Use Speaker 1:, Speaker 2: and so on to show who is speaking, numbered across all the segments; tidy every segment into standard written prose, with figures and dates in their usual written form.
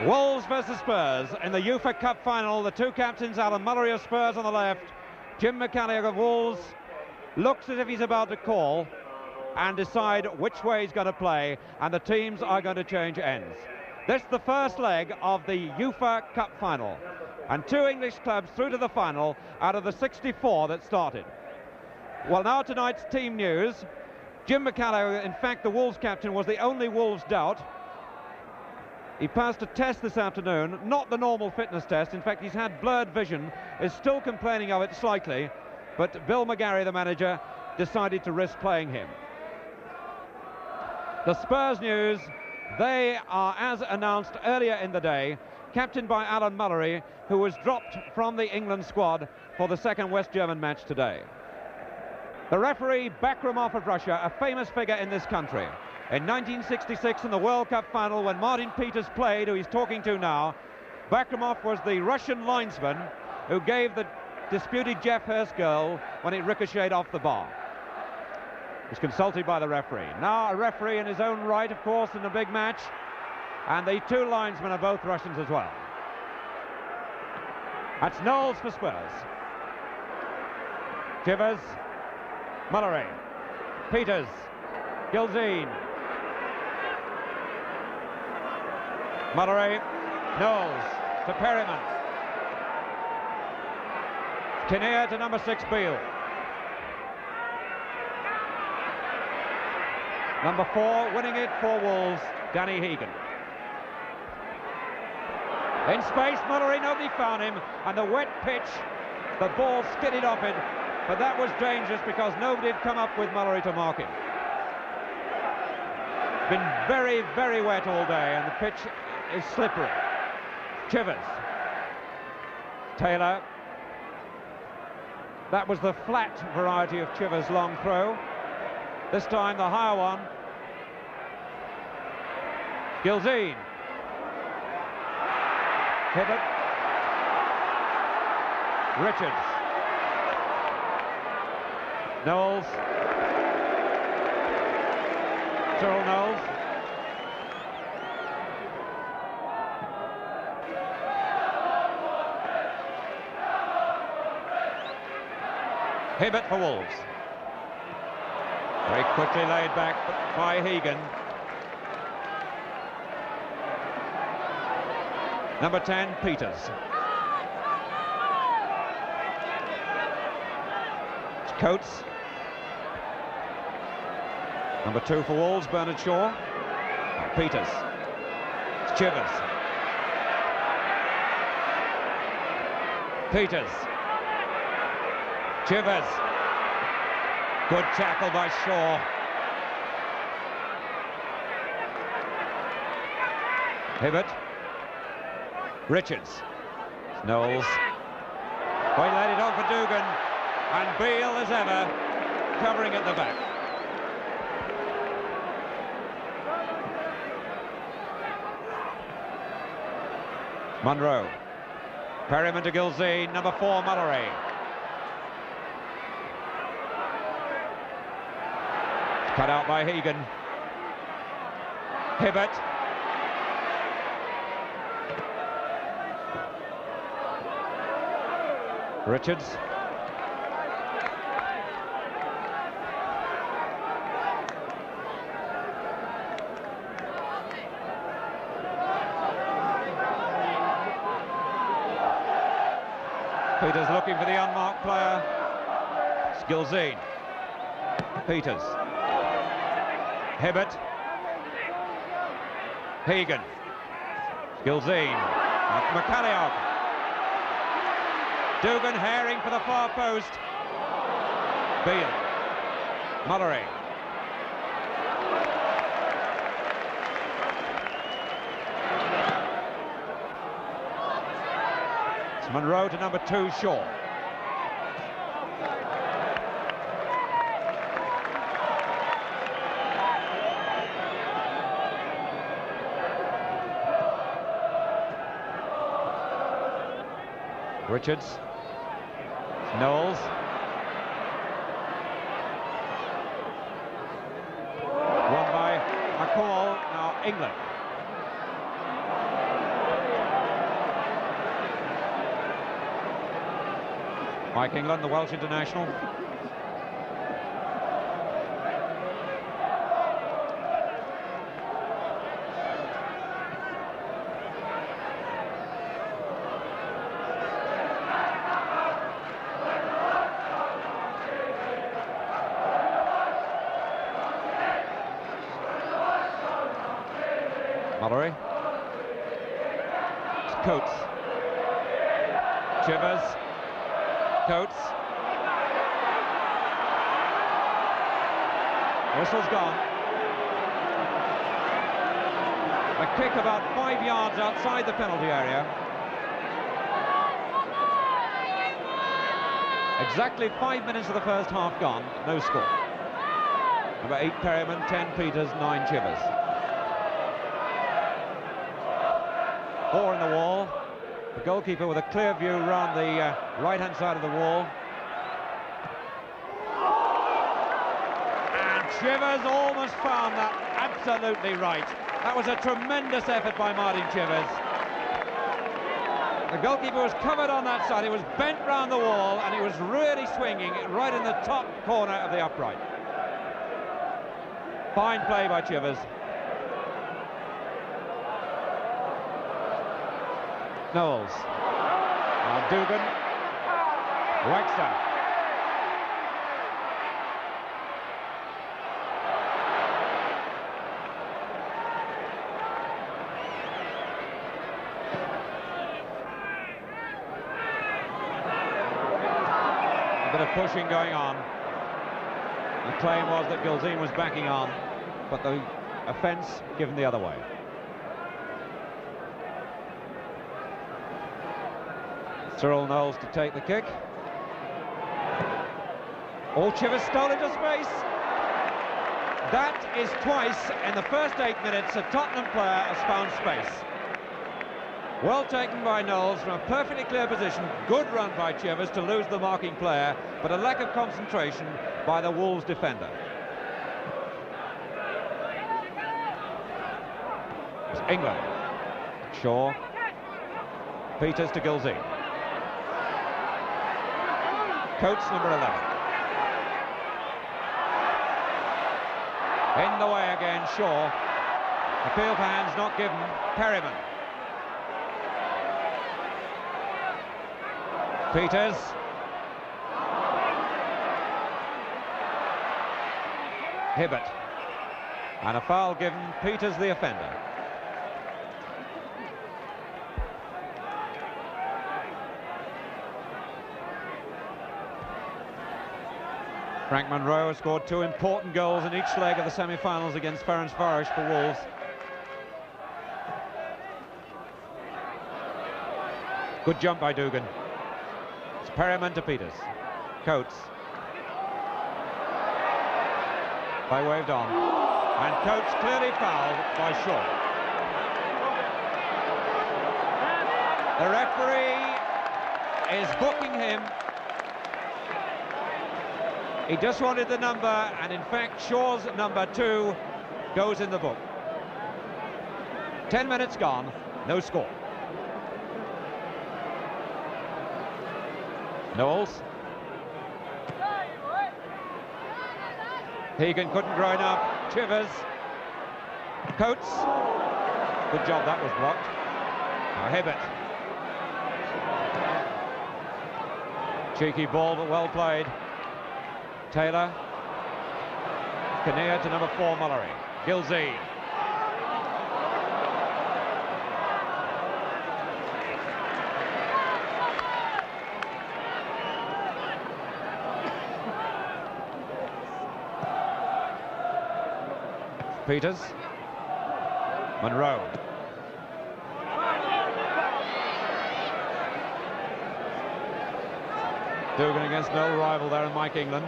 Speaker 1: Wolves versus Spurs in the UEFA Cup Final. The two captains, Alan Mullery of Spurs on the left, Jim McCalliog of Wolves, looks as if he's about to call and decide which way he's going to play, and the teams are going to change ends. This is the first leg of the UEFA Cup Final, and two English clubs through to the final out of the 64 that started. Well, now tonight's team news. Jim McCalliog, in fact the Wolves captain, was the only Wolves doubt. He passed a test this afternoon, not the normal fitness test. In fact, he's had blurred vision, is still complaining of it slightly, but Bill McGarry, the manager, decided to risk playing him. The Spurs news, they are, as announced earlier in the day, captained by Alan Mullery, who was dropped from the England squad for the second West German match today. The referee, Bakramov of Russia, a famous figure in this country. In 1966 in the World Cup final, when Martin Peters played, who he's talking to now, Bakramov was the Russian linesman who gave the disputed Jeff Hurst goal when it ricocheted off the bar. He was consulted by the referee. Now a referee in his own right, of course, in a big match, and the two linesmen are both Russians as well. That's Knowles for Spurs. Chivers, Mullery, Peters, Gilzine, Mullery, Knowles to Perryman. Kinnear to number 6, Beale. Number 4, winning it for Wolves, Danny Hegan. In space, Mullery, nobody found him, and the wet pitch, the ball skidded off it, but that was dangerous because nobody had come up with Mullery to mark him. Been very, very wet all day, and the pitch is slippery. Chivers. Taylor. That was the flat variety of Chivers' long throw. This time the higher one. Gilzine. Hibbert. Richards. Knowles. Cyril Knowles. Hibbert for Wolves. Very quickly laid back by Hegan. Number 10, Peters. It's Coates. Number 2 for Wolves, Bernard Shaw. Peters. It's Chivers. Peters. Chivers. Good tackle by Shaw. Hibbert. Richards. Knowles. Well, he laid it on for Dugan. And Beale, as ever, covering at the back. Munro. Perryman to Gilzine, number 4, Mullery. Cut out by Hegan. Hibbert. Richards. Peters looking for the unmarked player. It's Gilzine. Peters. Hibbert. Hegan. Gilzine. McCalliog. Dugan herring for the far post. Beale. Mullery. It's Monroe to number 2, Shaw. Richards. Knowles. Won by McCall, now England. Mike England, the Welsh international.
Speaker 2: Mallory. Coates. Chivers. Coates. Whistle's gone. A kick about 5 yards outside the penalty area. Exactly 5 minutes of the first half gone. No score. Number 8 Perryman, 10 Peters, 9 Chivers. 4 in the wall. The goalkeeper with a clear view round the right-hand side of the wall. And Chivers almost found that absolutely right. That was a tremendous effort by Martin Chivers. The goalkeeper was covered on that side. He was bent round the wall and he was really swinging right in the top corner of the upright. Fine play by Chivers. Knowles. Now Dugan. Wexler. A bit of pushing going on. The claim was that Gilzean was backing on, but the offence given the other way. Cyril Knowles to take the kick. Oh, Chivers stole into space. That is twice in the first 8 minutes a Tottenham player has found space. Well taken by Knowles from a perfectly clear position. Good run by Chivers to lose the marking player, but a lack of concentration by the Wolves defender. It's England. Shaw. Peters to Gilzean. Coates, number 11. In the way again, Shaw. Appeal for hands not given. Perryman. Peters. Hibbert. And a foul given. Peters the offender. Frank Monroe has scored 2 important goals in each leg of the semi-finals against Ferencvaros for Wolves. Good jump by Dugan. It's Perryman to Peters. Coates. Play waved on. And Coates clearly fouled by Shaw. The referee is booking him. He just wanted the number, and in fact Shaw's number 2 goes in the book. 10 minutes gone, no score. Knowles. Hegan couldn't grow enough. Chivers. Coates. Good job, that was blocked. Now Hibbert. Cheeky ball, but well played. Taylor. Kinnear to number 4, Mallory. Gilzean. Peters. Monroe. Dugan against no rival there in Mike England.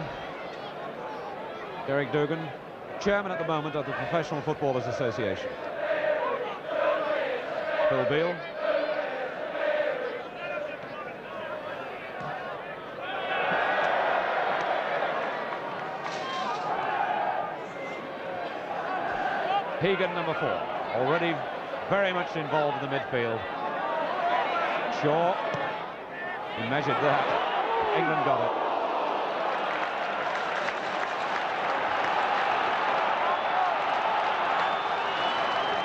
Speaker 2: Derek Dugan, chairman at the moment of the Professional Footballers Association. Phil Beale. Hegan, number 4, already very much involved in the midfield. Shaw, he measured that.
Speaker 1: England got it.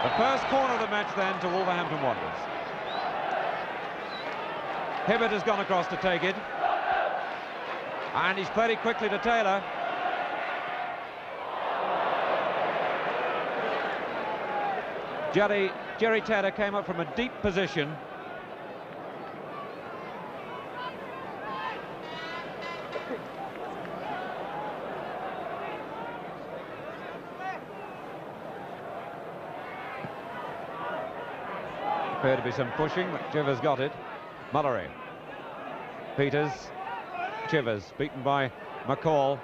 Speaker 1: The first corner of the match then to Wolverhampton Wanderers. Hibbert has gone across to take it. And he's played it quickly to Taylor. Jerry Taylor came up from a deep position. Appeared to be some pushing, but Chivers got it. Mullery. Peters. Chivers, beaten by McCall.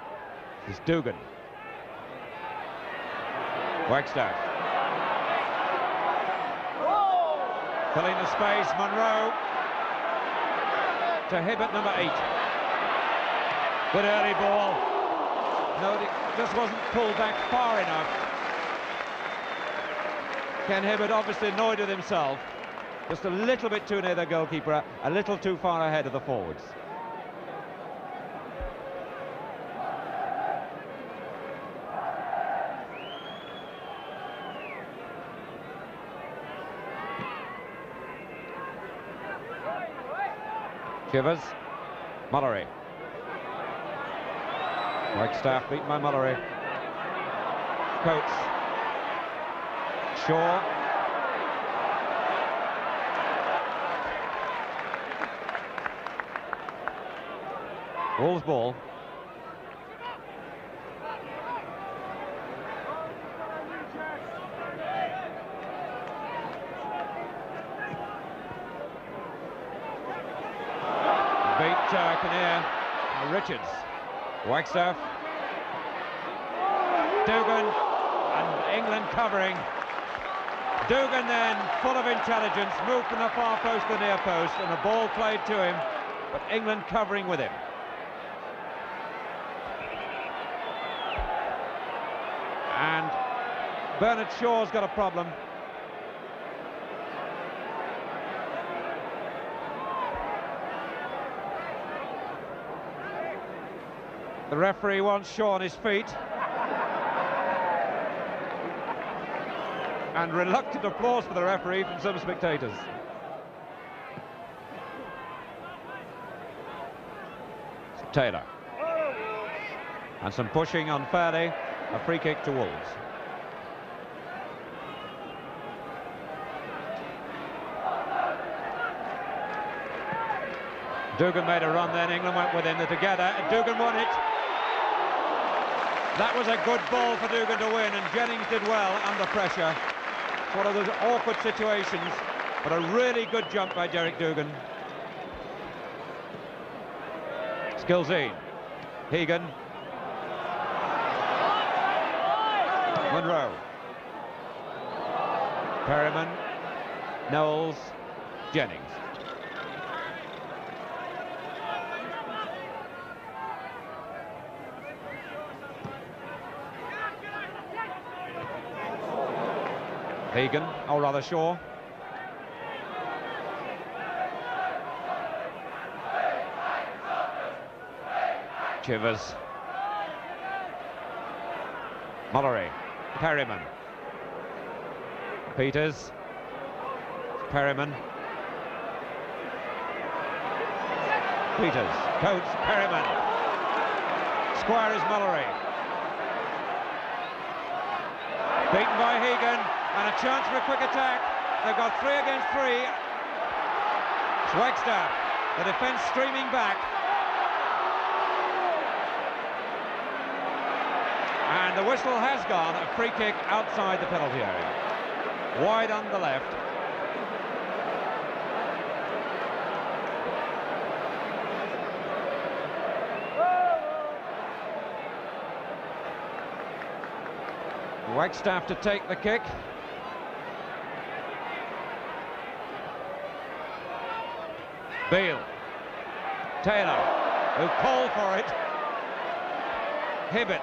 Speaker 1: It's Dugan. Wagstaff. Filling the space, Monroe. To Hibbert, number 8. Good early ball. No, it just wasn't pulled back far enough. Ken Hibbert obviously annoyed with himself. Just a little bit too near the goalkeeper, a little too far ahead of the forwards. Chivers, Mullery. Wagstaff beaten by Mullery. Coates. Shaw. Wolves ball. Kinnear. Richards. Wagstaff. Dugan. And England covering. Dugan then, full of intelligence, moved from the far post to the near post, and the ball played to him, but England covering with him. And Bernard Shaw's got a problem. The referee wants Shaw on his feet. And reluctant applause for the referee from some spectators. Taylor. And some pushing unfairly. A free kick to Wolves. Dugan made a run then, England went with him, they're together, and Dugan won it. That was a good ball for Dugan to win, and Jennings did well under pressure. It's one of those awkward situations, but a really good jump by Derek Dugan. Skilzine. Hegan. Monroe. Perryman. Knowles. Jennings. Hegan, or rather Shaw. Chivers. Mullery. Perryman. Peters. Perryman. Peters. Coates. Perryman. Squire is Mullery. Beaten by Hegan. And a chance for a quick attack. They've got 3 against 3. It's Wagstaff. The defence streaming back. And the whistle has gone. A free kick outside the penalty area. Wide on the left. Wagstaff to take the kick. Beale. Taylor, who called for it. Hibbert.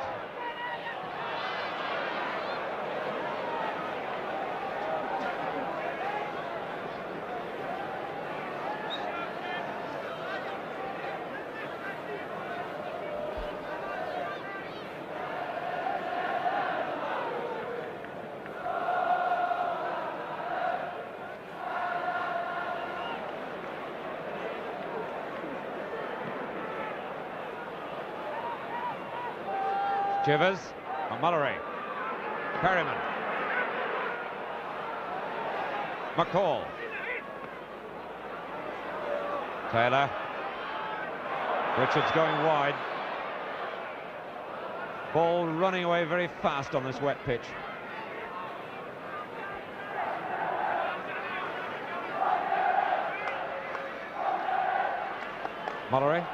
Speaker 1: Chivers, Mullery, Perryman, McCall, Taylor, Richards going wide. Ball running away very fast on this wet pitch. Mullery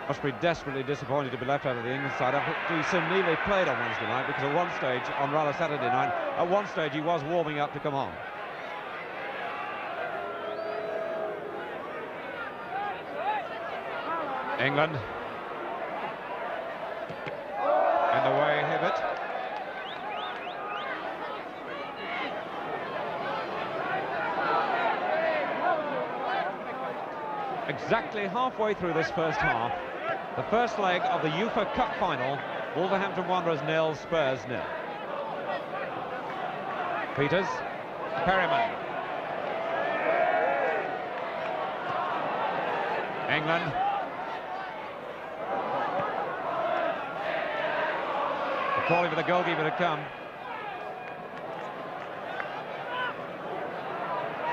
Speaker 1: must be desperately disappointed to be left out of the England side. He so nearly played on Wednesday night, because at one stage, on rather Saturday night, at one stage he was warming up to come on. England in the way, Hibbert. Exactly halfway through this first half, the first leg of the UEFA Cup Final, Wolverhampton Wanderers 0, Spurs 0. Peters, Perryman. England. The calling for the goalkeeper to come.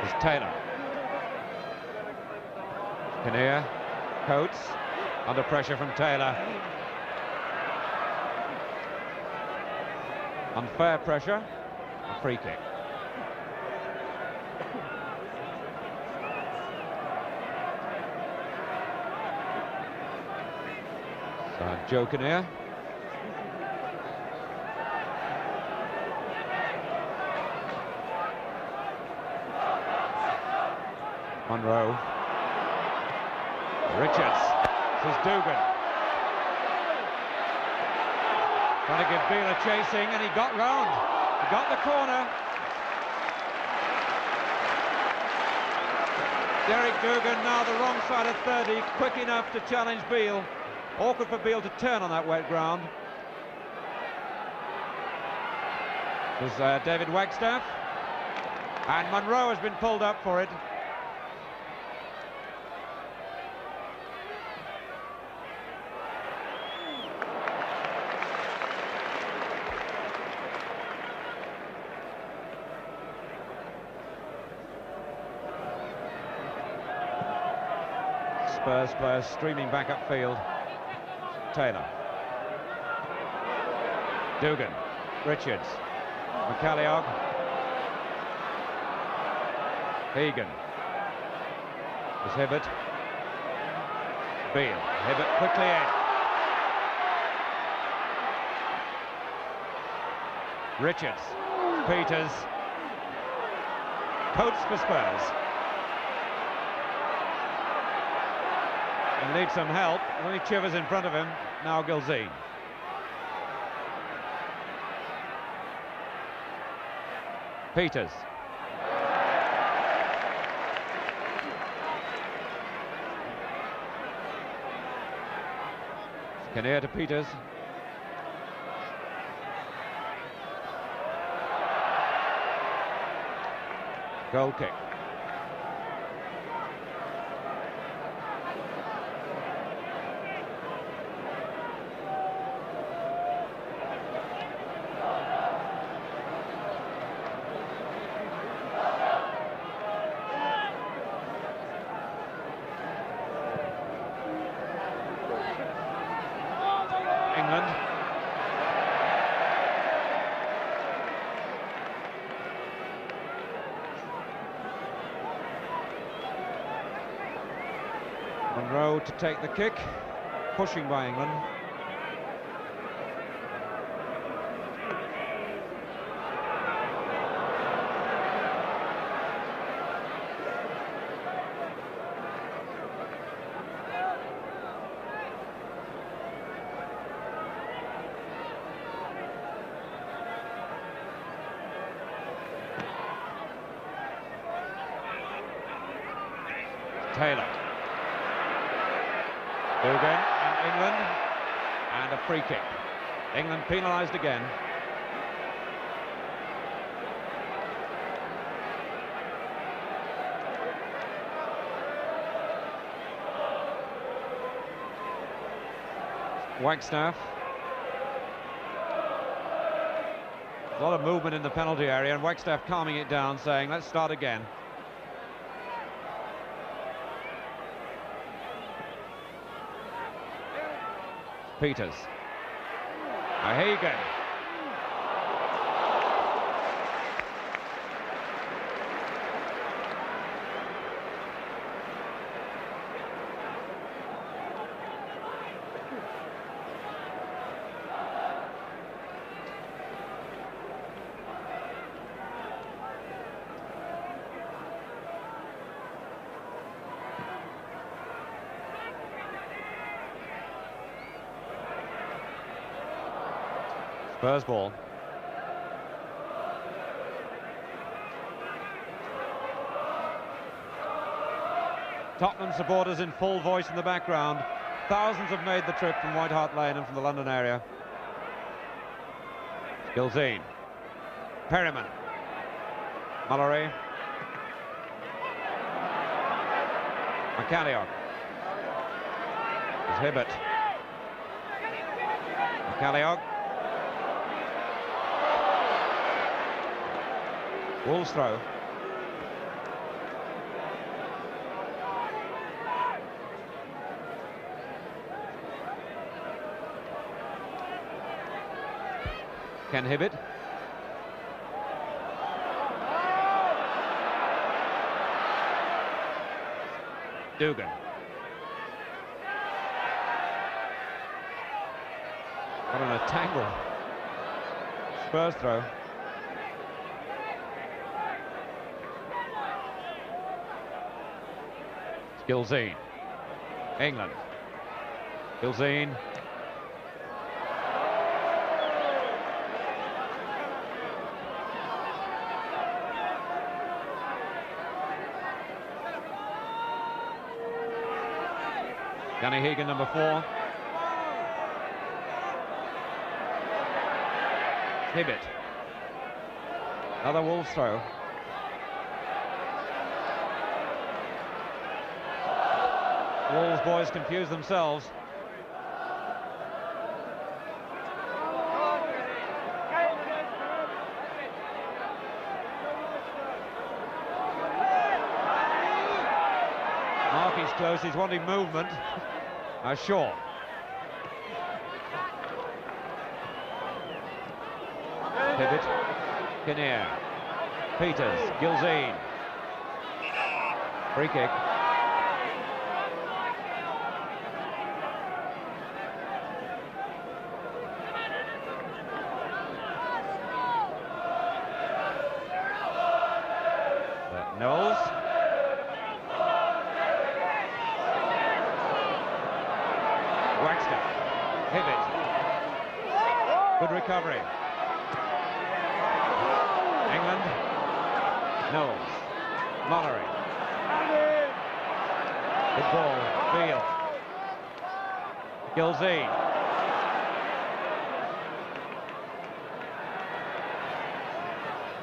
Speaker 1: It's Taylor. Kinnear, Coates, under pressure from Taylor. Unfair pressure, a free kick. So Joe Kinnear. Monroe. Richards, this is Dugan. Trying to give Beale a chasing, and he got round. He got the corner. Derek Dugan now the wrong side of 30, quick enough to challenge Beale. Awkward for Beale to turn on that wet ground. There's David Wagstaff, and Monroe has been pulled up for it. Spurs players streaming back upfield. Taylor. Dugan. Richards. McCalliog. Egan. There's Hibbert. Beale. Hibbert quickly in. Richards. Peters. Coates for Spurs. He needs some help. Only Chivers in front of him. Now Gilzine. Peters. Kinnear to Peters. Goal kick. England. Monroe to take the kick, pushing by England. Taylor. Dugan and England, and a free kick. England penalised again. Wagstaff. A lot of movement in the penalty area, and Wagstaff calming it down, saying, let's start again. Peters. Hagen. Spurs ball. Tottenham supporters in full voice in the background. Thousands have made the trip from White Hart Lane and from the London area. Gilzine. Perryman. Mallory. McCalliog. It's Hibbert. McCalliog. Wolves throw. Ken Hibbert. Dugan. What a tangle. Spurs throw. Gilzine. England. Gilzine. Danny Hegan, number 4. Hibbert. Another Wolves throw. Wolves boys confuse themselves. Markey's close, he's wanting movement. Shaw. Hibbert. Kinnear. Peters. Gilzine. Free kick. Knowles. Wagstaff. Hibbert. Good recovery. England. Knowles. Mallory. Good ball. Beale. Gilzine.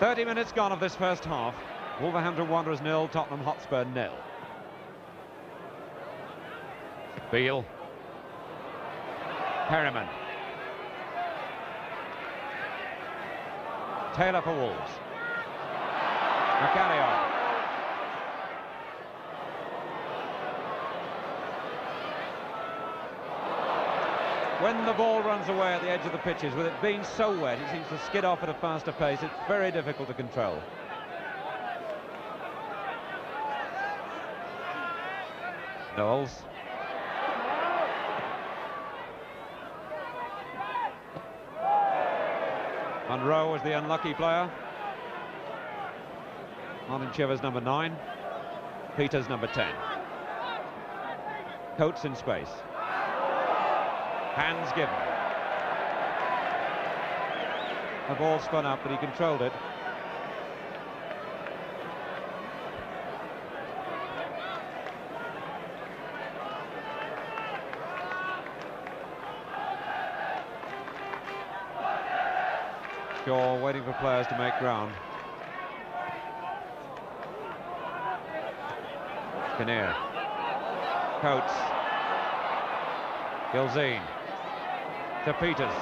Speaker 1: "30 minutes gone of this first half. Wolverhampton Wanderers 0, Tottenham Hotspur 0. Beale. Perryman. Taylor for Wolves. McCalliog. When the ball runs away at the edge of the pitches, with it being so wet, it seems to skid off at a faster pace. It's very difficult to control. Knowles. Monroe was the unlucky player. Martin Chivers, number 9. Peters, number 10. Coates in space. Hands given. The ball spun up, but he controlled it. Shaw waiting for players to make ground. Kinnear. Coates. Gilzine. To Peters.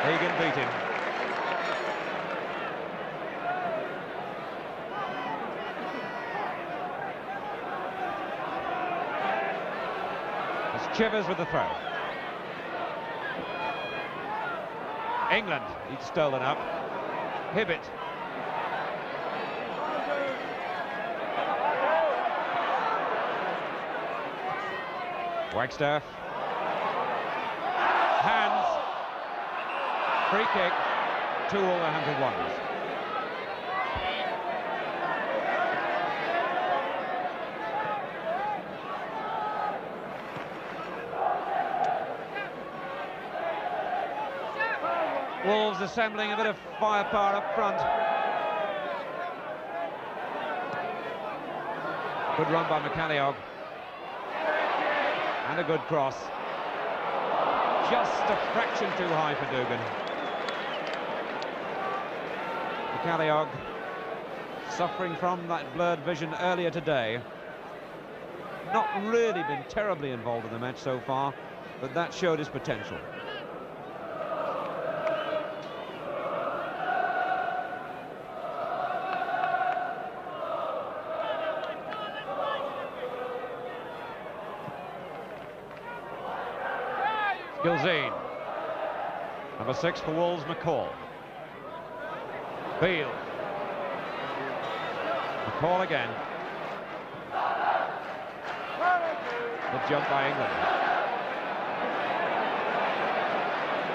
Speaker 1: Hagen beat him. It's Chivers with the throw. England, he'd stolen up. Hibbett. Wagstaff. Hands. Free kick. 2 Wolverhampton Wanderers. Wolves assembling a bit of firepower up front. Good run by McCalliog. And a good cross. Just a fraction too high for Dugan. McCalliog suffering from that blurred vision earlier today. Not really been terribly involved in the match so far, but that showed his potential. Gilzine. Number 6 for Wolves, McCall. Beale. McCall again. Good jump by England.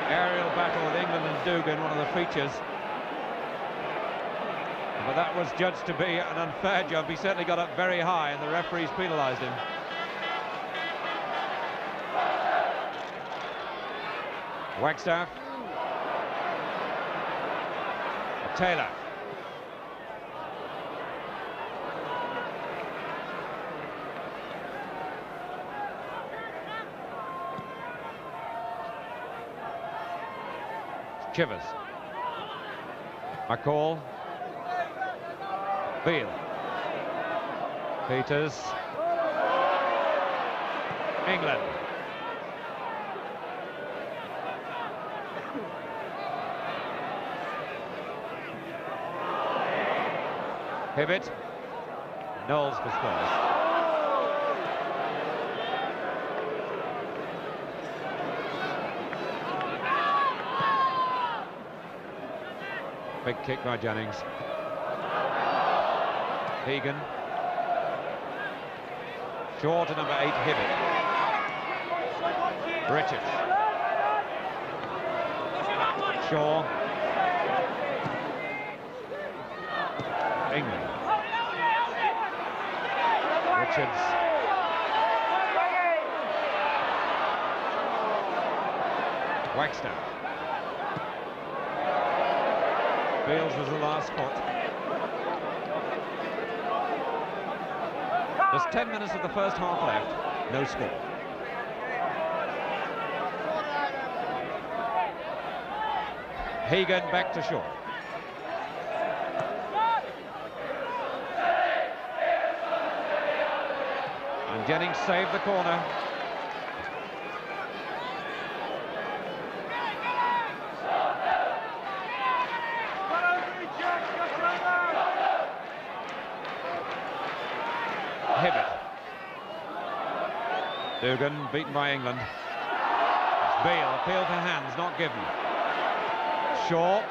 Speaker 1: Aerial battle with England and Dugan, one of the features. But that was judged to be an unfair jump. He certainly got up very high and the referees penalised him. Wagstaff. Taylor. Chivers. McCall. Beale. Peters. England. Hibbett. Knowles for Spurs. Big kick by Jennings. Hagen. Short to number 8, Hibbett. Richards. Shaw. England. Richards. Wagstaff. Beals was the last spot. Just 10 minutes of the first half left. No score. Hagen back to Shaw. And Jennings saved the corner. Hibbett. Dugan beaten by England. It's Beale, appeal for hands, not given. Shaw.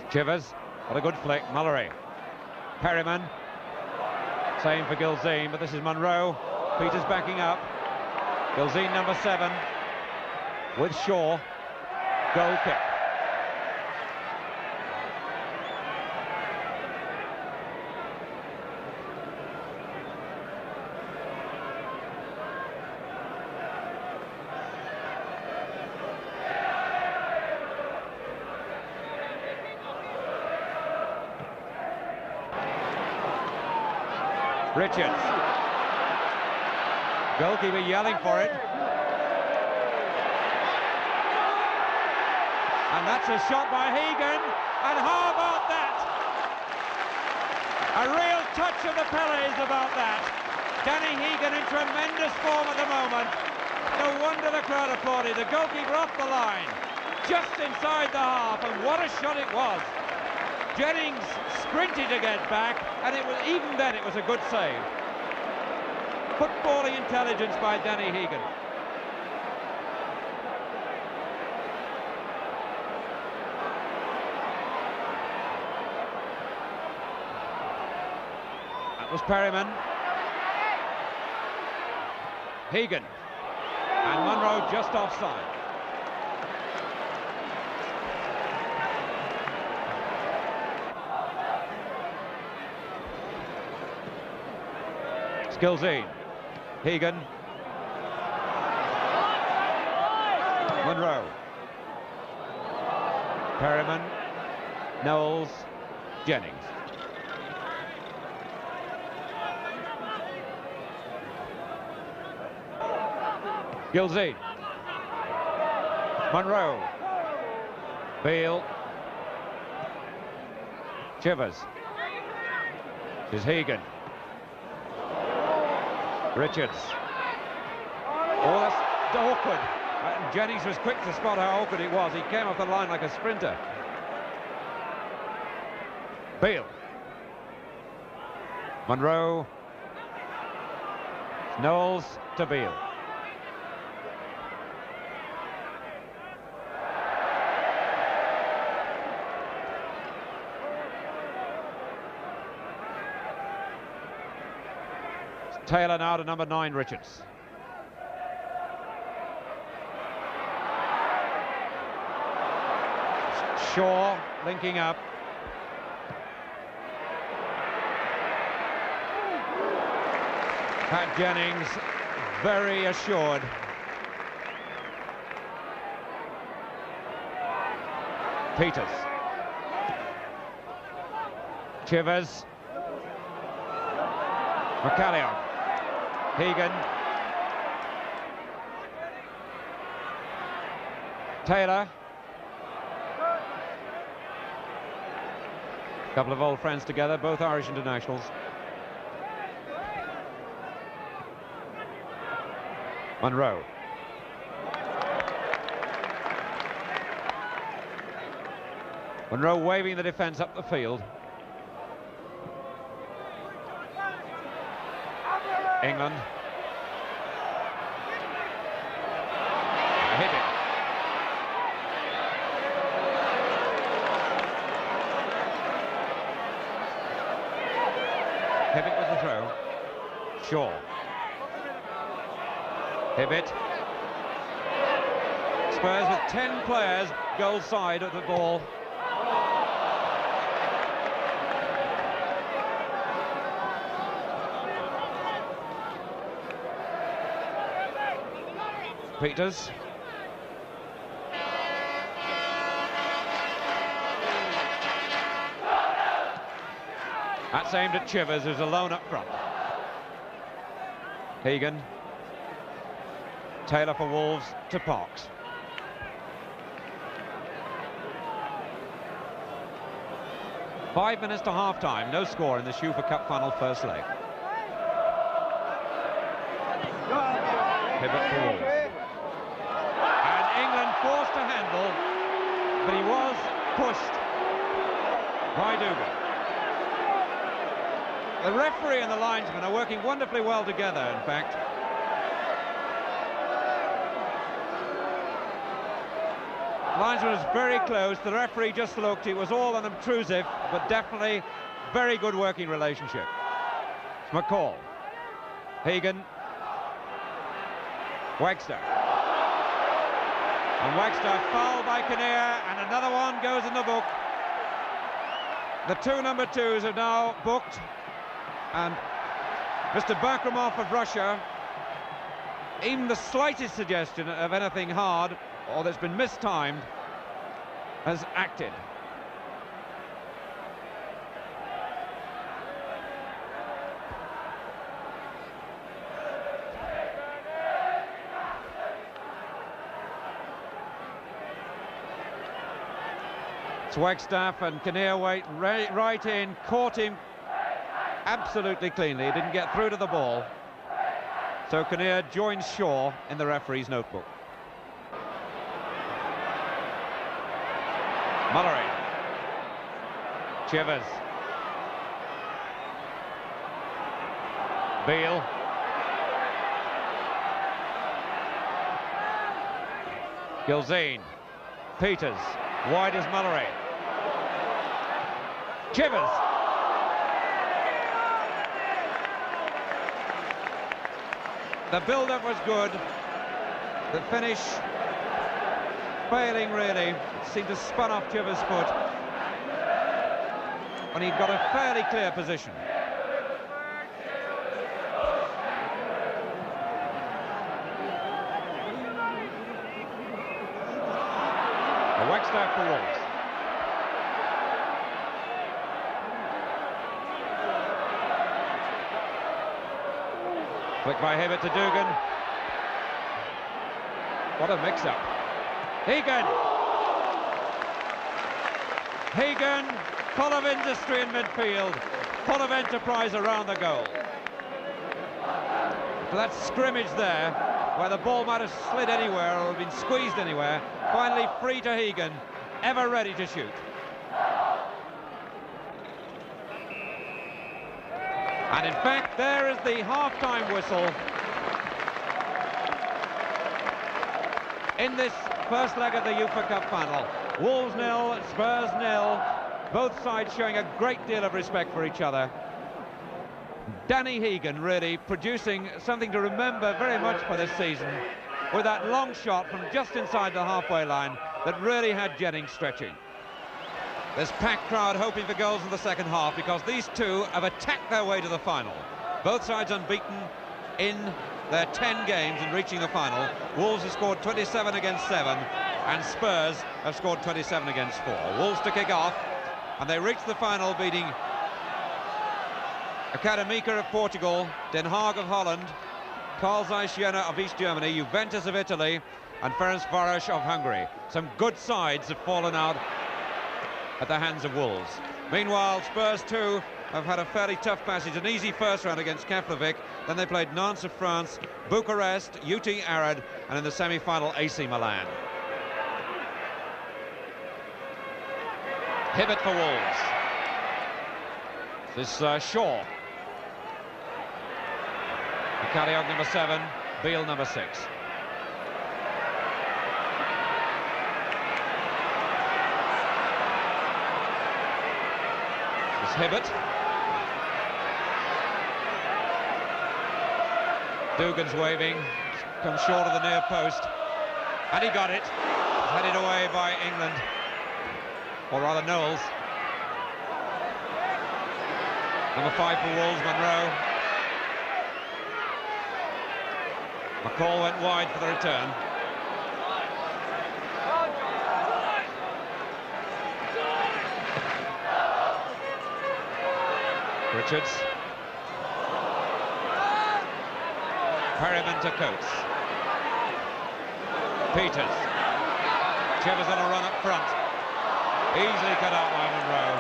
Speaker 1: Chivers, what a good flick. Mullery. Perryman. Same for Gilzine, but this is Munro. Peters backing up. Gilzine number 7 with Shaw. Goal kick. Richards. Goalkeeper yelling for it. And that's a shot by Hegan. And how about that? A real touch of the Pelés about that. Danny Hegan in tremendous form at the moment. No wonder the crowd applauded. The goalkeeper off the line, just inside the half, and what a shot it was. Jennings sprinted to get back, and it was, even then it was a good save. Footballing intelligence by Danny Hegan. That was Perryman. Hegan. And Munro just offside. Skilzine. Hegan. Munro. Perryman. Knowles. Jennings. Gilzine. Munro. Beale. Chivers. This is Hegan. Richards. Oh, that's awkward. Jennings was quick to spot how awkward it was. He came off the line like a sprinter. Beale. Munro. Knowles to Beale. Taylor now to number 9, Richards. Shaw linking up. Pat Jennings very assured. Peters. Chivers. McCallion. Hegan. Taylor. A couple of old friends together, both Irish internationals. Munro. Munro waving the defence up the field. England. Hit it. Hibbett with the throw. Shaw. Hibbett. Spurs with 10 players goal side at the ball. Peters. That's aimed at Chivers, who's alone up front. Hegan. Taylor for Wolves to Parks. Five minutes to half-time, no score in the UEFA Cup Final first leg. Hibbett for Wolves. Forced to handle, but he was pushed by Dugan. The referee and the linesman are working wonderfully well together, in fact. The linesman was very close, the referee just looked, it was all unobtrusive, but definitely very good working relationship. It's McCall. Hegan. Wagster. And Wagster fouled by Kinnear, and another one goes in the book. The two number 2s are now booked, and Mr. Bakramov of Russia, even the slightest suggestion of anything hard or that's been mistimed, has acted. It's Wagstaff, and Kinnear wait right in, caught him absolutely cleanly. He didn't get through to the ball. So Kinnear joins Shaw in the referee's notebook. Mullery. Chivers. Beale. Gilzine. Peters. Wide as Mullery. Chivers. The build-up was good. The finish failing, really. It seemed to spun off Chivers' foot when he'd got a fairly clear position. A Wagstaff for Wolves. Flick by Hibbert to Dugan. What a mix-up. Hegan, full of industry in midfield, full of enterprise around the goal. For that scrimmage there, where the ball might have slid anywhere or been squeezed anywhere, finally free to Hegan, ever ready to shoot. And in fact, there is the half-time whistle in this first leg of the UEFA Cup Final. Wolves 0, Spurs 0. Both sides showing a great deal of respect for each other. Danny Hegan really producing something to remember very much for this season, with that long shot from just inside the halfway line that really had Jennings stretching. This packed crowd hoping for goals in the second half, because these two have attacked their way to the final. Both sides unbeaten in their 10 games and reaching the final. Wolves have scored 27 against 7, and Spurs have scored 27 against 4. Wolves to kick off, and they reach the final, beating Academica of Portugal, Den Haag of Holland, Carl Zeiss Jena of East Germany, Juventus of Italy, and Ferencváros of Hungary. Some good sides have fallen out at the hands of Wolves. Meanwhile, Spurs too have had a fairly tough passage, an easy first round against Keflavik. Then they played Nantes of France, Bucharest, UT Arad, and in the semi-final AC Milan. Hibbert for Wolves. This Shaw. Mikaliog number 7, Beale number 6. This Hibbert. Dugan's waving, comes short of the near post, and he got it. Headed away by England, or rather Knowles. Number 5 for Wolves, Monroe. McCall went wide for the return. Richards. Perryman to Coates. Peters. Chivers on a run up front. Easily cut out by Monroe.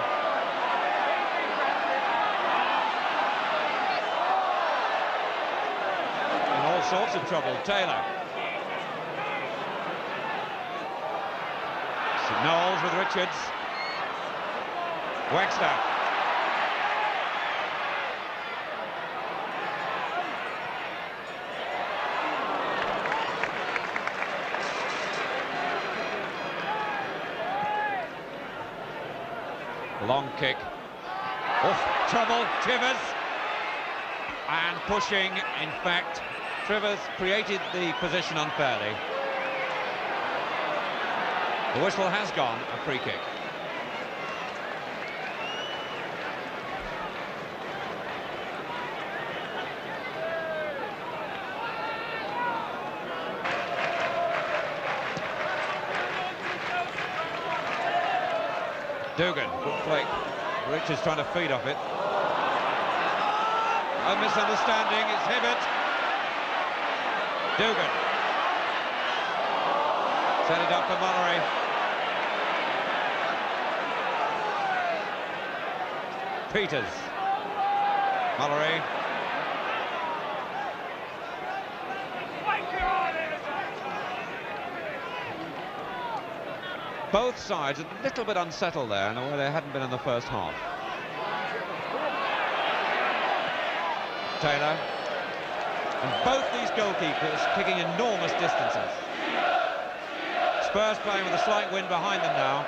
Speaker 1: In all sorts of trouble, Taylor. St. Knowles with Richards. Wagstaff. Long kick. Off, trouble, Chivers. And pushing, in fact, Chivers created the position unfairly. The whistle has gone, a free kick. Dugan, good flick. Richards trying to feed off it. A misunderstanding, it's Hibbert. Dugan. Set it up for Mullery. Peters. Mullery. Both sides a little bit unsettled there in a way they hadn't been in the first half. Taylor. And both these goalkeepers kicking enormous distances. Spurs playing with a slight wind behind them now.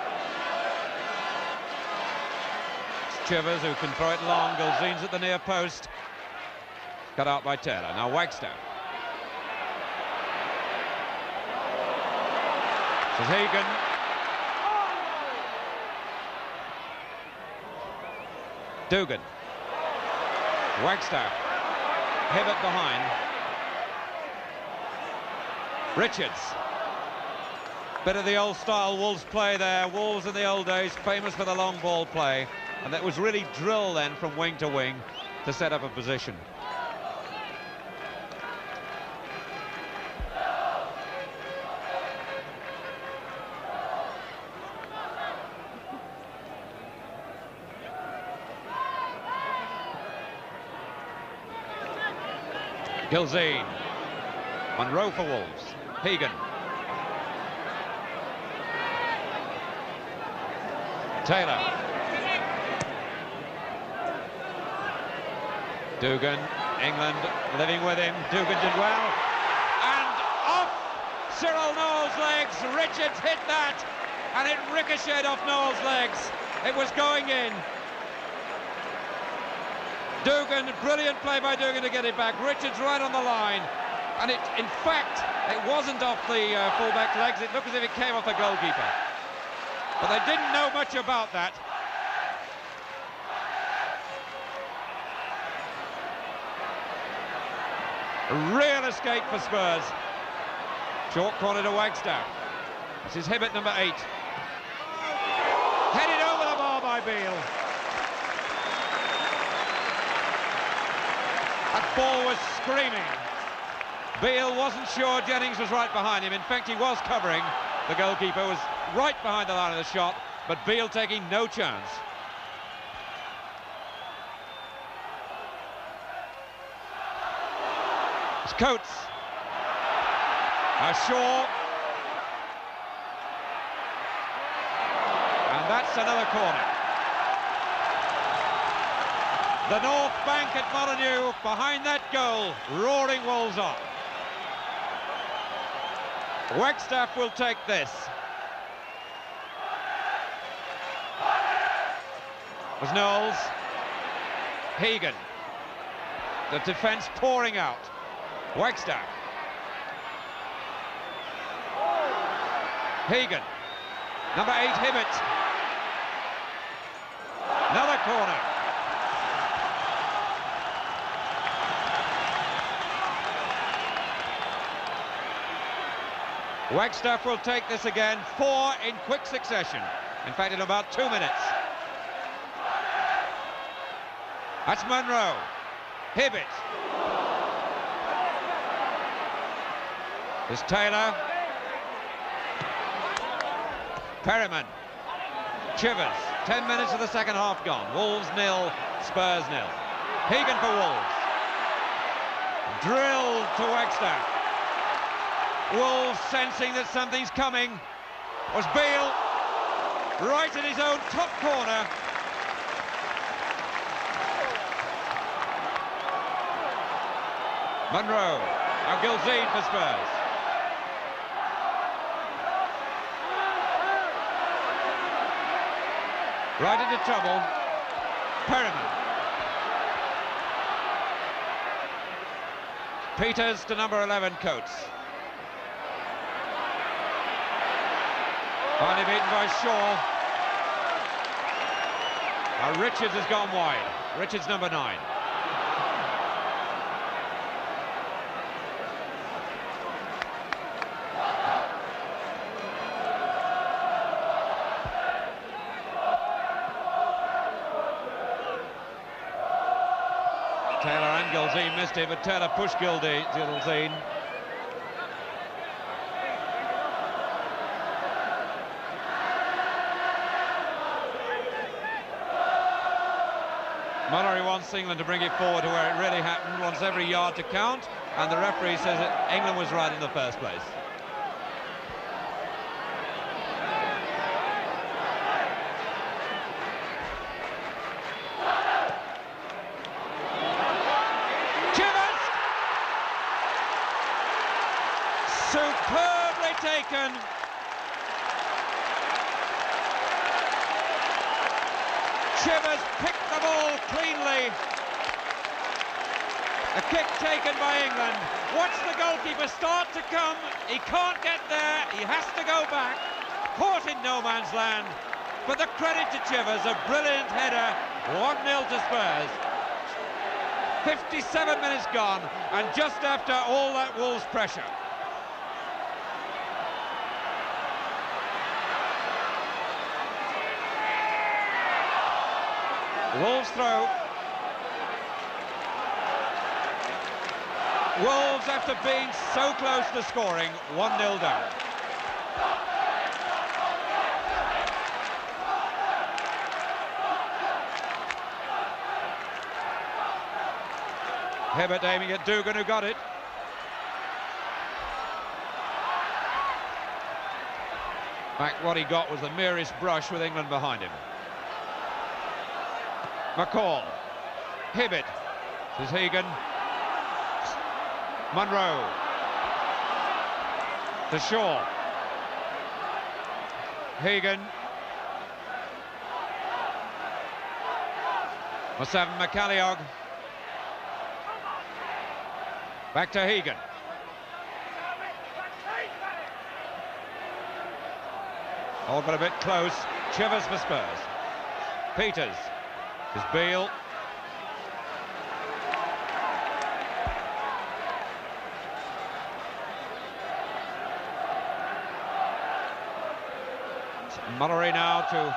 Speaker 1: It's Chivers who can throw it long. Gulzin's at the near post. Cut out by Taylor. Now Wagstaff. This is Hagen. Dugan. Wagstaff. Hibbert behind. Richards. Bit of the old style Wolves play there. Wolves in the old days famous for the long ball play, and that was really drill then from wing to wing to set up a position. Gilzine. Monroe for Wolves. Hagen. Taylor. Dugan. England living with him. Dugan did well. And off Cyril Noel's legs. Richards hit that. And it ricocheted off Noel's legs. It was going in. Dugan, brilliant play by Dugan to get it back. Richards right on the line. And it, in fact, it wasn't off the fullback's legs. It looked as if it came off the goalkeeper. But they didn't know much about that. A real escape for Spurs. Short corner to Wagstaff. This is Hibbert, number 8. Headed over the bar by Beale. That ball was screaming. Beale wasn't sure Jennings was right behind him. In fact, he was covering. The goalkeeper was right behind the line of the shot, but Beale taking no chance. It's Coates. Shaw. And that's another corner. The North Bank at Molineux, behind that goal, roaring Wolves on. Wagstaff will take this. Was Knowles. Hagen. The defence pouring out. Wagstaff. Hagen. Number 8, Hibbert. Another corner. Wagstaff will take this again, 4 in quick succession. In fact, in about 2 minutes. That's Monroe. Hibbert. There's Taylor. Perryman. Chivers. 10 minutes of the second half gone. Wolves 0, Spurs 0. Hagen for Wolves. Drilled to Wagstaff. Wolves sensing that something's coming. Was Beale right in his own top corner. Monroe. Now Gilzine for Spurs. Right into trouble. Perryman. Peters to number 11, Coates. Finally beaten by Shaw. Now Richards has gone wide. Richards, number 9. Taylor and Gulzine missed it, but Taylor pushed Gulzine. Mullery wants England to bring it forward to where it really happened, wants every yard to count, and the referee says that England was right in the first place. Chivers! Superbly taken. Chivers picked the ball cleanly. A kick taken by England. Watch the goalkeeper start to come. He can't get there. He has to go back. Caught in no man's land. But the credit to Chivers, a brilliant header. 1-0 to Spurs. 57 minutes gone, and just after all that Wolves pressure. Wolves throw. Wolves, after being so close to scoring, 1-0 down. Hibbert aiming at Dugan, who got it. In fact, what he got was the merest brush with England behind him. McCall, Hibbert, this is Hegan, Munro, to Shaw, Hegan, Musav McCalliog, back to Hegan. All but a bit close, Chivers for Spurs. Peters. Is Beale. Mullery now to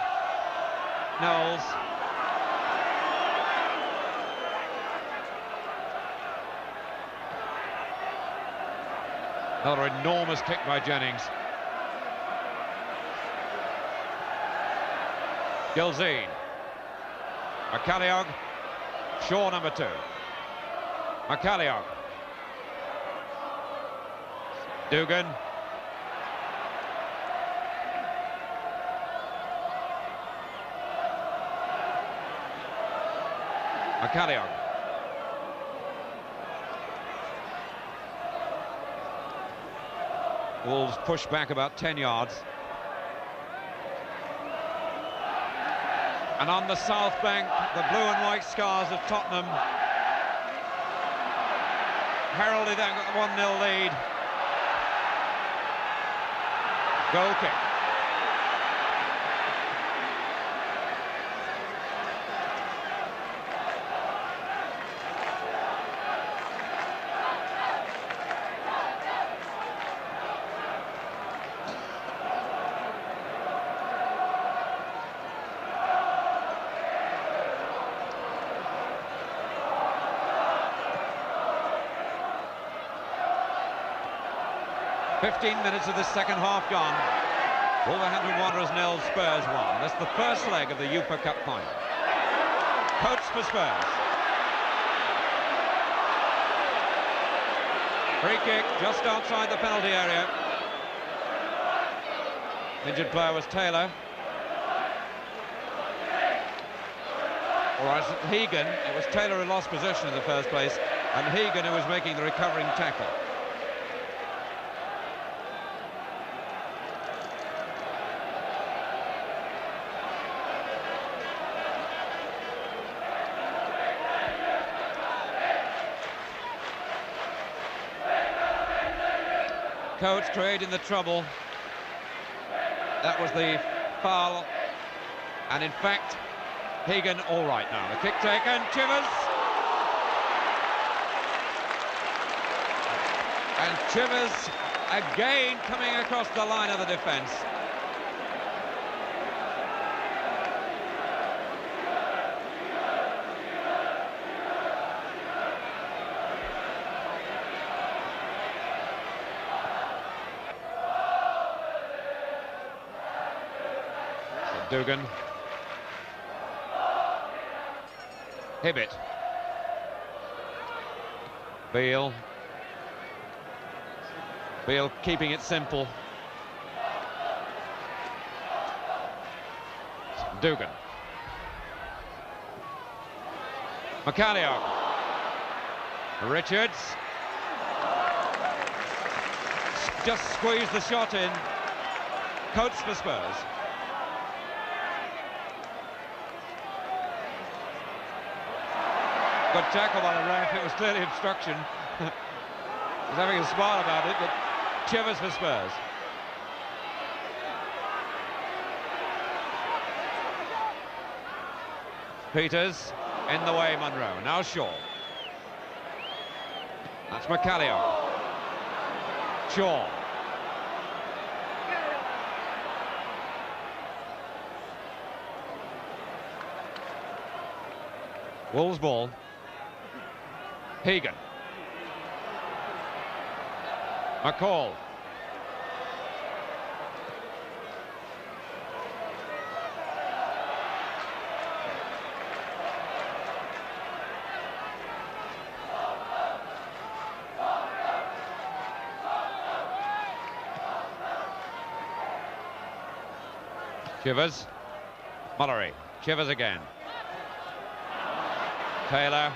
Speaker 1: Knowles. Another enormous kick by Jennings. Gilzine. McCalliog, Shaw number 2. McCalliog. Dugan. McCalliog. Wolves push back about 10 yards. And on the south bank, the blue and white scars of Tottenham heralded that the 1-0 lead. Goal kick. Minutes of the second half gone. Wolverhampton Wanderers 0, Spurs 1. That's the first leg of the UEFA Cup Final. Coates for Spurs. Free kick just outside the penalty area. Injured player was Taylor. Or as Hegan, it was Taylor who lost possession in the first place, and Hegan who was making the recovering tackle. Coates creating the trouble. That was the foul, and in fact Hegan all right now. The kick taken, Chivers, and Chivers again coming across the line of the defence. Hibbett. Beale. Beale keeping it simple. Dugan. McCalliog. Richards. Just squeezed the shot in. Coates for Spurs. Good tackle by the ref. It was clearly obstruction. He's having a smile about it, but Chivers for Spurs. Peters in the way, Munro. Now Shaw. That's McCalliog. Shaw. Wolves ball. Hegan. McCall. Chivers. Mullery. Chivers again. Taylor.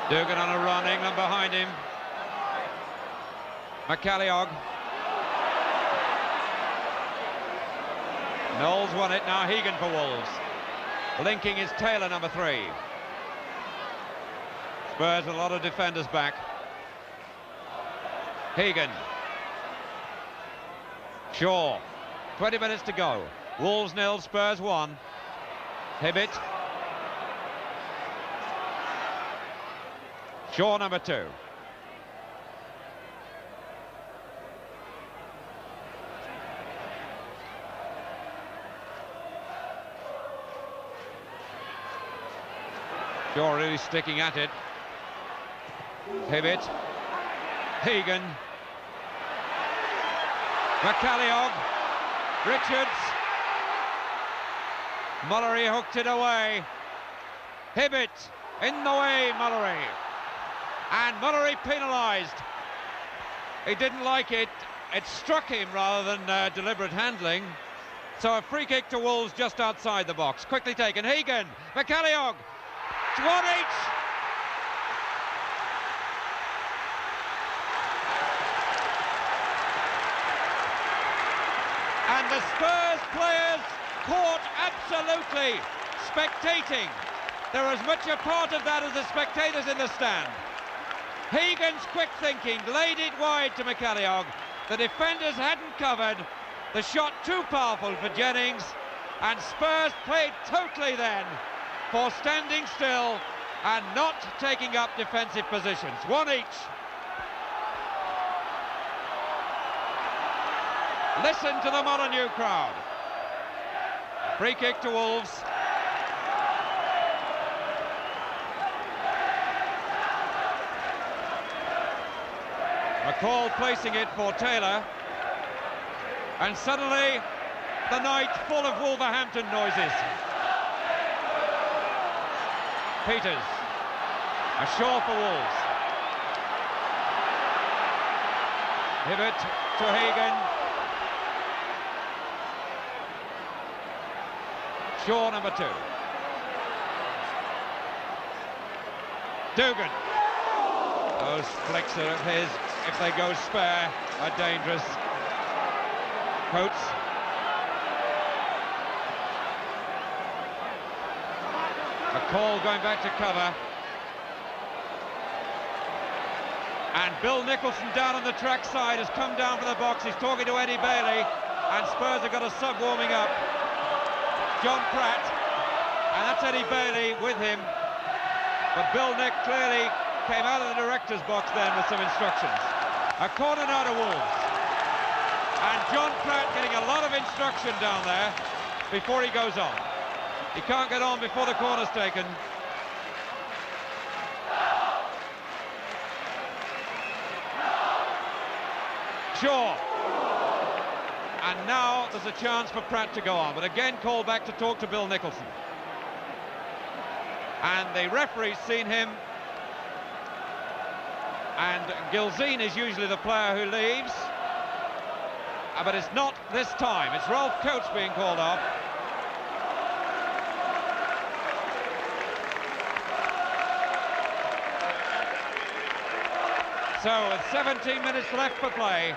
Speaker 1: Dugan on a run, England behind him. McCalliog. Knowles won it, now Hegan for Wolves. Linking is Taylor, number 3. Spurs with a lot of defenders back. Hegan. Shaw. 20 minutes to go. Wolves 0, Spurs 1. Hibbett. Shaw, number 2. Shaw really sticking at it. Hibbett. Hegan. McCalliog. Richards. Mullery hooked it away. Hibbett in the way, Mullery. And Mullery penalised. He didn't like it. It struck him rather than deliberate handling. So a free kick to Wolves just outside the box. Quickly taken. Hegan. McCalliog. It's 1 each. And the Spurs players caught absolutely spectating. They're as much a part of that as the spectators in the stand. Hegan's quick thinking laid it wide to McCalliog. The defenders hadn't covered. The shot too powerful for Jennings. And Spurs played totally then for standing still and not taking up defensive positions. 1 each. Listen to the Molineux crowd. Free kick to Wolves. McCall placing it for Taylor. And suddenly the night full of Wolverhampton noises. Peters. A Shaw for Wolves. Hibbett to Hegan. Shaw, number 2. Dugan. Those flicks of his, if they go spare, are dangerous. Coates. McCall going back to cover. And Bill Nicholson down on the track side has come down from the box. He's talking to Eddie Bailey. And Spurs have got a sub warming up. John Pratt, and that's Eddie Bailey with him. But Bill Nick clearly came out of the director's box then with some instructions. A corner now to Wolves. And John Pratt getting a lot of instruction down there before he goes on. He can't get on before the corner's taken. Shaw. And now there's a chance for Pratt to go on, but again called back to talk to Bill Nicholson. And the referee's seen him, and Gilzean is usually the player who leaves, but it's not this time. It's Rolf Coates being called off. So with 17 minutes left for play,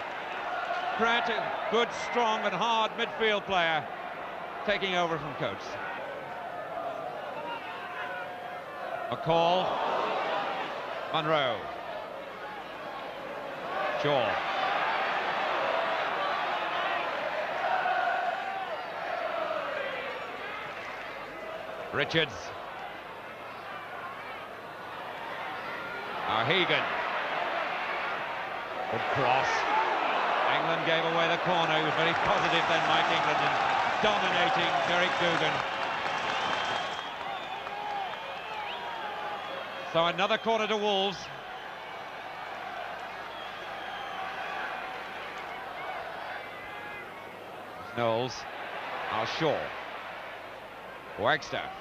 Speaker 1: Pratt, a good, strong and hard midfield player, taking over from Coates. McCall, Monroe, Shaw, Richards, Hegan, good cross. England gave away the corner. He was very positive then, Mike England, in dominating Derek Dugan. So another corner to Wolves. Knowles, now Shaw, Wagstaff,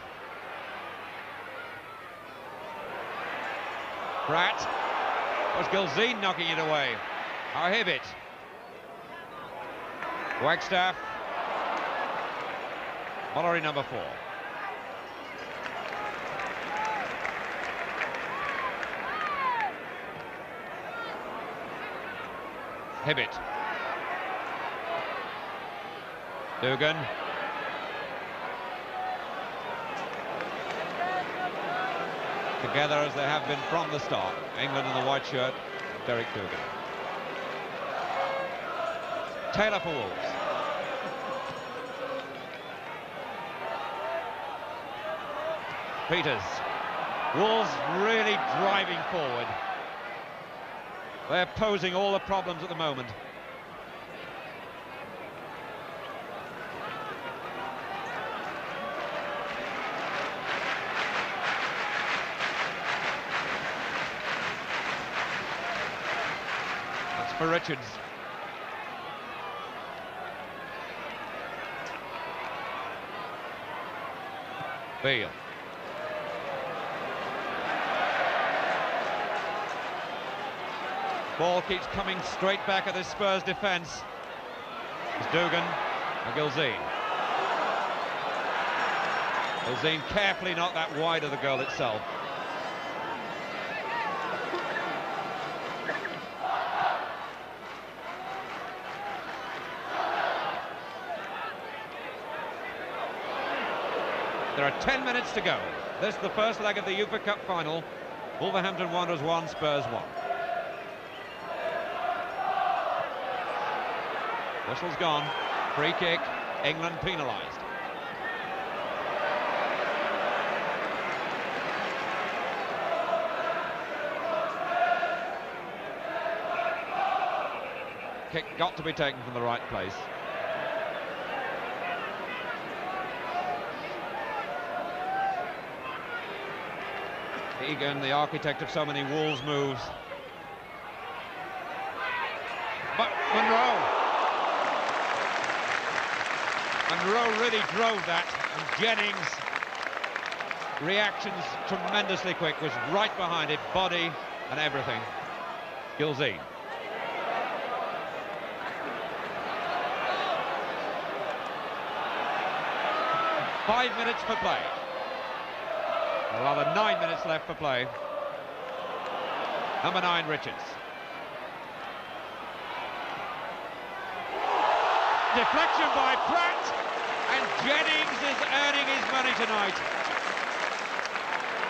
Speaker 1: Pratt, was Gilzean knocking it away. Now Hibbett, Wagstaff, Mallory number 4. Hibbett, Dugan, together as they have been from the start. England in the white shirt, Derek Dugan. Taylor for Wolves. Peters. Wolves really driving forward. They're posing all the problems at the moment. That's for Richards. Beale. Ball keeps coming straight back at this Spurs defence. It's Dugan and Gilzean. Gilzean carefully not that wide of the goal itself. There are 10 minutes to go. This is the first leg of the UEFA Cup Final. Wolverhampton Wanderers 1, Spurs 1. Whistle's gone. Free kick. England penalised. Kick got to be taken from the right place. Egan, the architect of so many Wolves moves. But Monroe really drove that, and Jennings' reactions tremendously quick, was right behind it, body and everything. Gilzean. Five minutes for play. Or rather 9 minutes left for play. Number 9, Richards. Deflection by Pratt, and Jennings is earning his money tonight.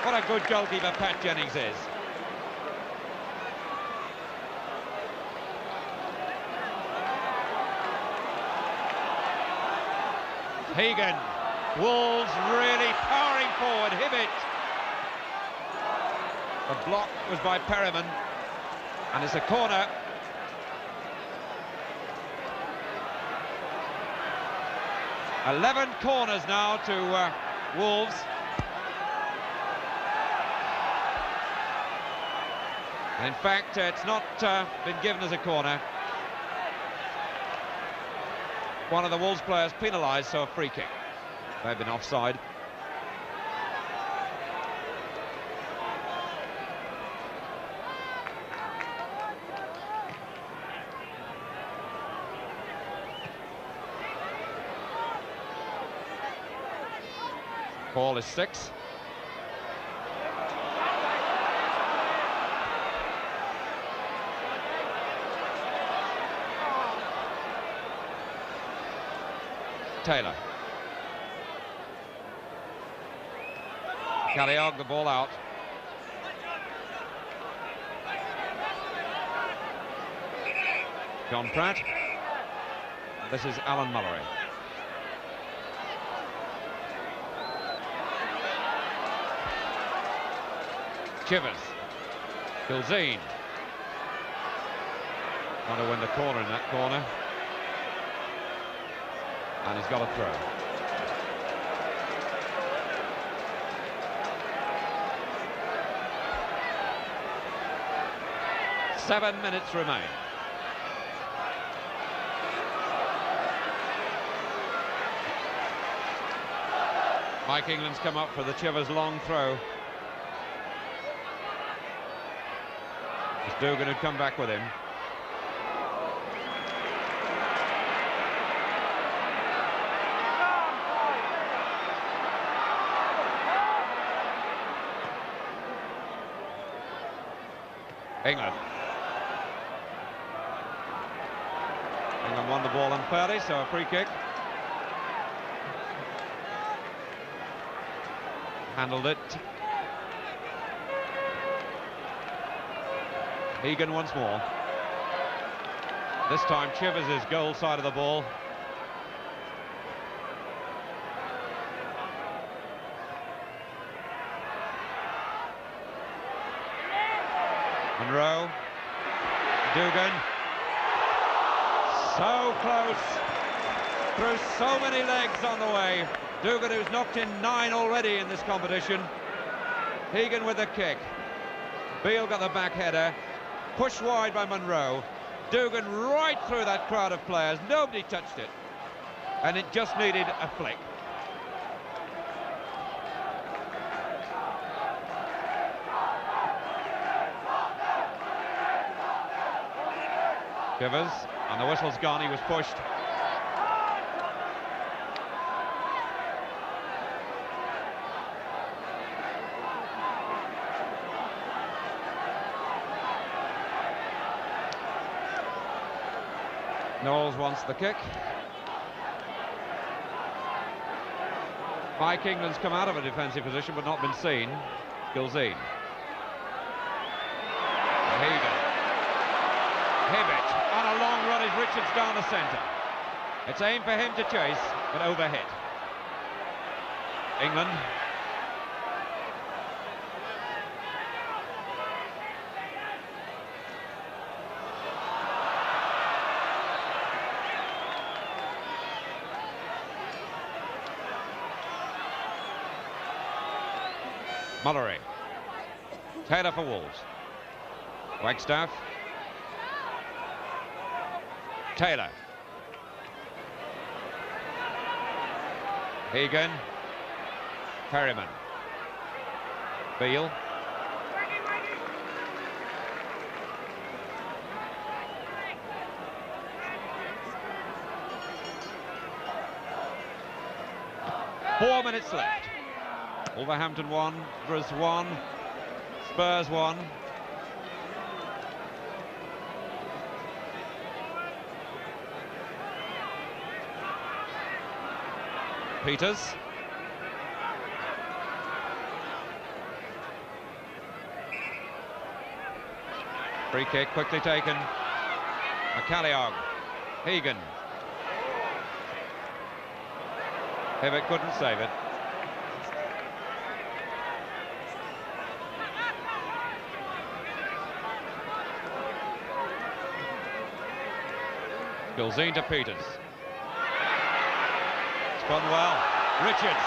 Speaker 1: What a good goalkeeper Pat Jennings is. Hegan. Wolves really powering forward. Hibbett. The block was by Perryman, and it's a corner. $11 corners now to Wolves. And in fact, it's not been given as a corner. One of the Wolves players penalised, so a free kick. They've been offside. Ball is 6. Taylor. Calliope, the ball out. John Pratt. This is Alan Mullery. Chivers. Gilzine. Trying to win the corner in that corner. And he's got a throw. Seven minutes remain. Mike England's come up for the Chivers long throw. As Dugan had come back with him. England. England won the ball unfairly, so a free kick. Handled it. Egan once more. This time Chivers' goal side of the ball. Monroe. Dugan. So close. Through so many legs on the way. Dugan, who's knocked in 9 already in this competition. Egan with the kick. Beale got the back header. Pushed wide by Monroe. Dugan right through that crowd of players. Nobody touched it. And it just needed a flick. Chivers, and the whistle's gone, he was pushed. Knowles wants the kick. Mike England's come out of a defensive position but not been seen. Gilzine. Hagan. Hibbett on a long run is Richards down the centre. It's aimed for him to chase, but overhit. England. Mullery. Taylor for Wolves. Wagstaff. Taylor. Egan. Perryman. Beale. Four minutes left. Wolverhampton 1, Spurs 1, Spurs 1. Peters. Free kick quickly taken. McCalliog. Egan. Hibbett couldn't save it. Gilzine to Peters. It's gone well. Richards.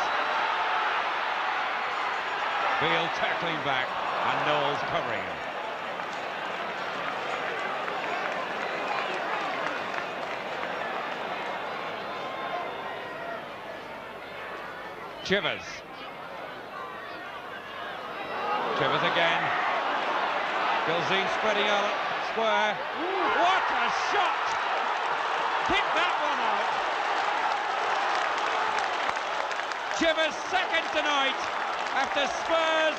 Speaker 1: Beale tackling back and Knowles covering him. Chivers. Chivers again. Gilzine spreading out square. What a shot! Hit that one out. Chivers second tonight after Spurs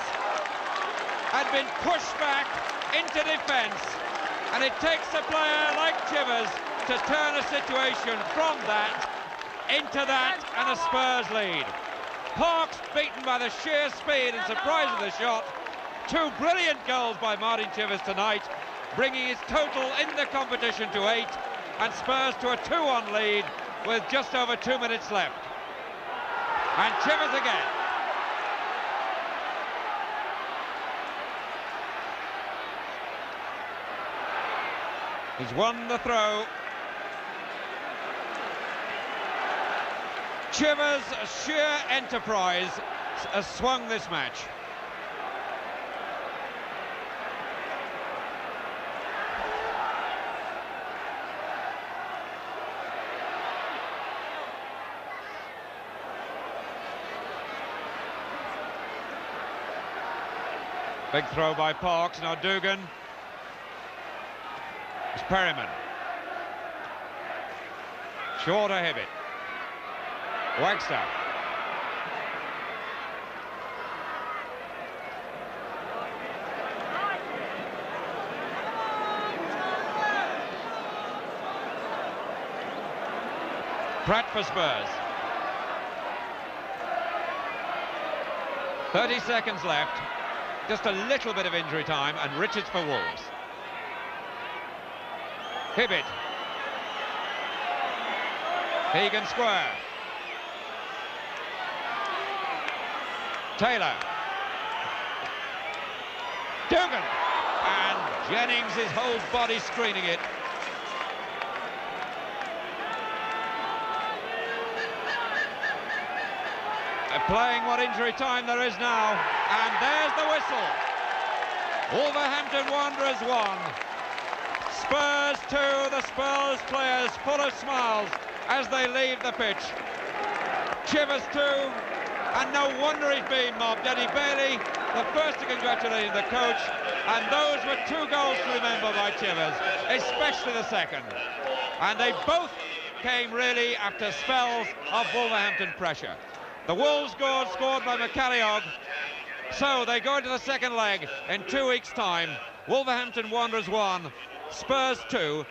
Speaker 1: had been pushed back into defence, and it takes a player like Chivers to turn a situation from that into that and a Spurs lead. Parks beaten by the sheer speed and surprise of the shot. Two brilliant goals by Martin Chivers tonight, bringing his total in the competition to 8, and Spurs to a 2-1 lead with just over 2 minutes left. And Chivers again. He's won the throw. Chivers' sheer enterprise has swung this match. Big throw by Parks, now Dugan. It's Perryman. Shorter Hibbett. Wagstaff. Pratt for Spurs. 30 seconds left. Just a little bit of injury time, and Richards for Wolves. Hibbett. Hegan square. Taylor. Dugan. And Jennings, his whole body screening it. Playing what injury time there is now. And there's the whistle. Wolverhampton Wanderers 1. Spurs 2, the Spurs players full of smiles as they leave the pitch. Chivers 2, and no wonder he's been mobbed. Eddie Bailey, the first to congratulate the coach, and those were 2 goals to remember by Chivers, especially the second. And they both came really after spells of Wolverhampton pressure. The Wolves goal scored by McCalliog, so they go into the second leg in 2 weeks' time. Wolverhampton Wanderers 1, Spurs 2.